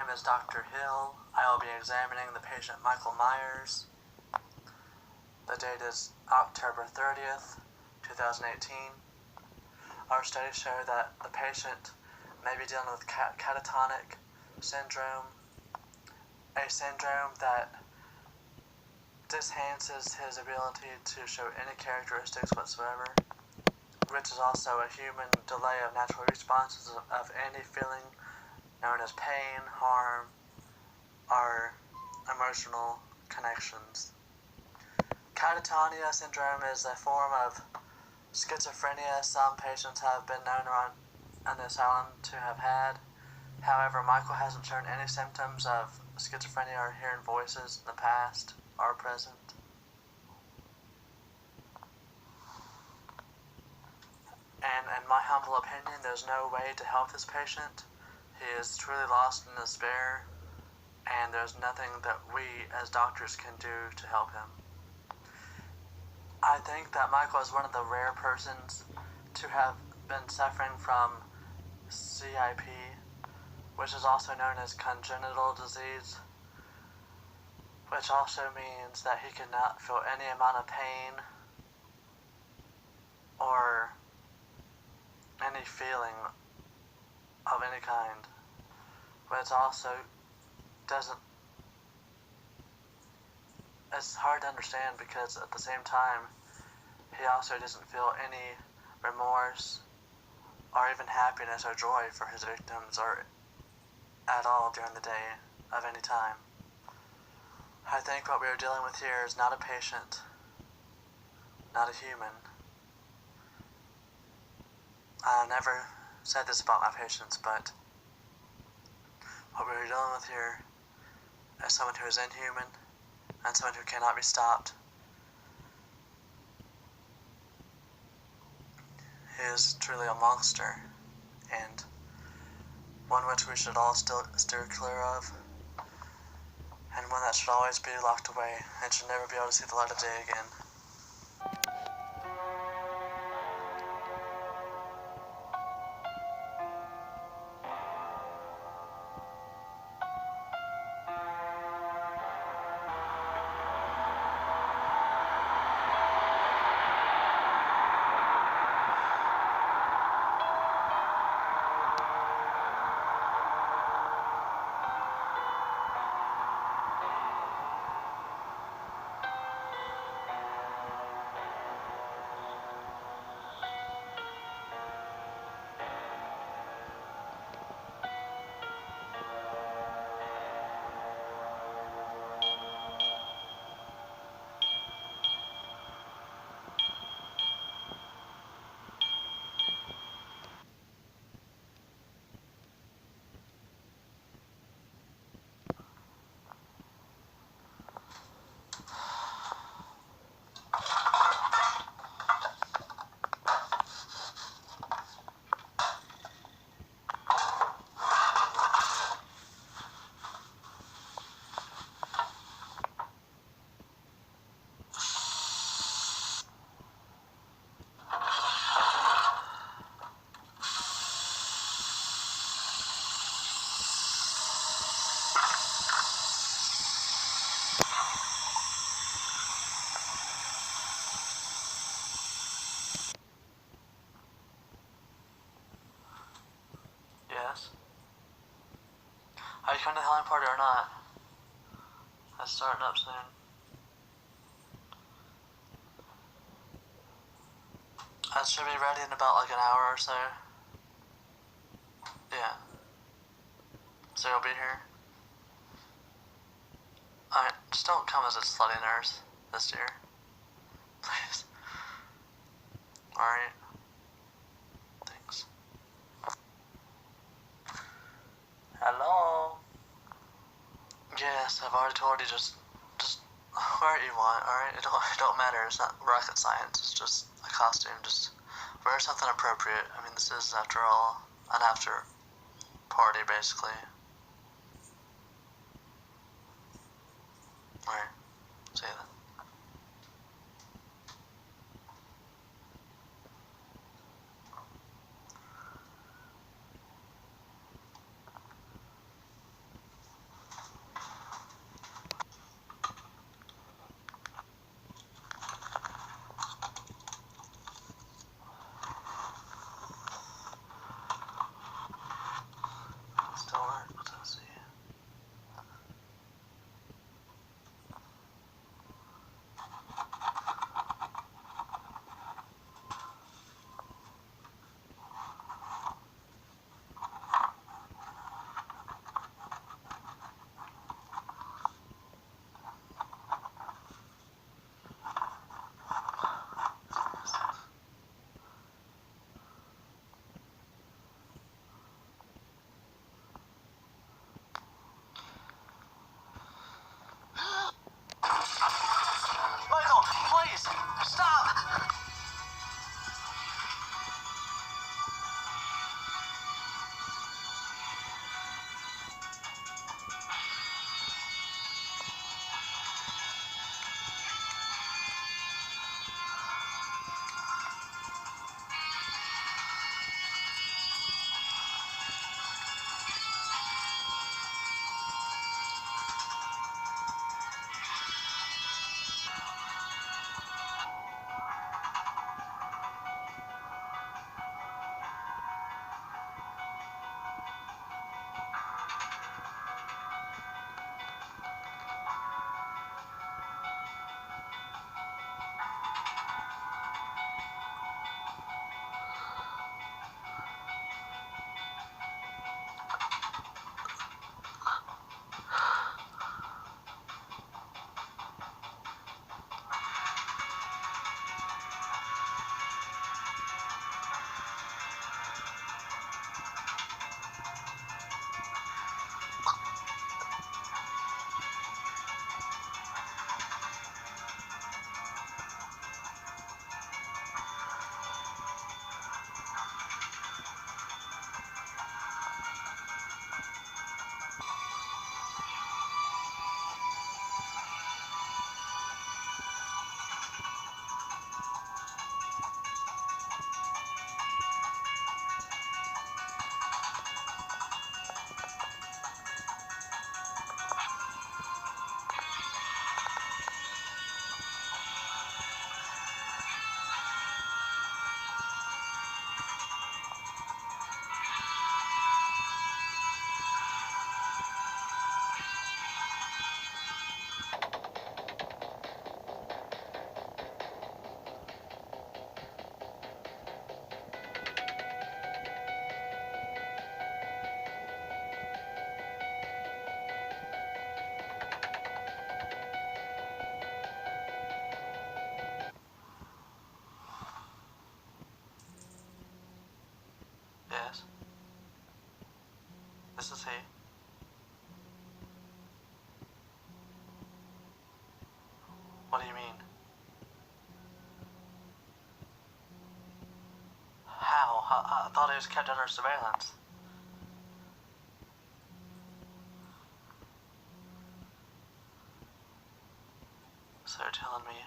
name is Dr. Hill. I will be examining the patient Micheal Myers. The date is October 30th, 2018. Our studies show that the patient may be dealing with catatonic syndrome, a syndrome that disenhances his ability to show any characteristics whatsoever, which is also a human delay of natural responses of any feeling known as pain, harm, or emotional connections. Catatonia syndrome is a form of schizophrenia some patients have been known around an asylum to have had. However, Micheal hasn't shown any symptoms of schizophrenia or hearing voices in the past or present. And in my humble opinion, there's no way to help this patient. He is truly lost in despair, and there's nothing that we as doctors can do to help him. I think that Micheal is one of the rare persons to have been suffering from CIP, which is also known as congenital disease, which also means that he cannot feel any amount of pain or any feeling of any kind, but also doesn't, it's hard to understand because at the same time he also doesn't feel any remorse or even happiness or joy for his victims or at all during the day of any time. I think what we are dealing with here is not a patient, not a human. I never said this about my patients, but what we are dealing with here is someone who is inhuman and someone who cannot be stopped. He is truly a monster, and one which we should all steer clear of, and one that should always be locked away and should never be able to see the light of day again. Yes? Are you coming to the Halloween party or not? It's starting up soon. I should be ready in about like an hour or so. Yeah. So you'll be here? Alright, just don't come as a slutty nurse this year. Please. Alright. Thanks. Hello? Yes, I've already told you, just wear what you want, alright? It don't matter, it's not rocket science, it's just a costume, just wear something appropriate. I mean, this is, after all, an after party, basically. Alright, see you then. What do you mean? How? I thought he was kept under surveillance. So you're telling me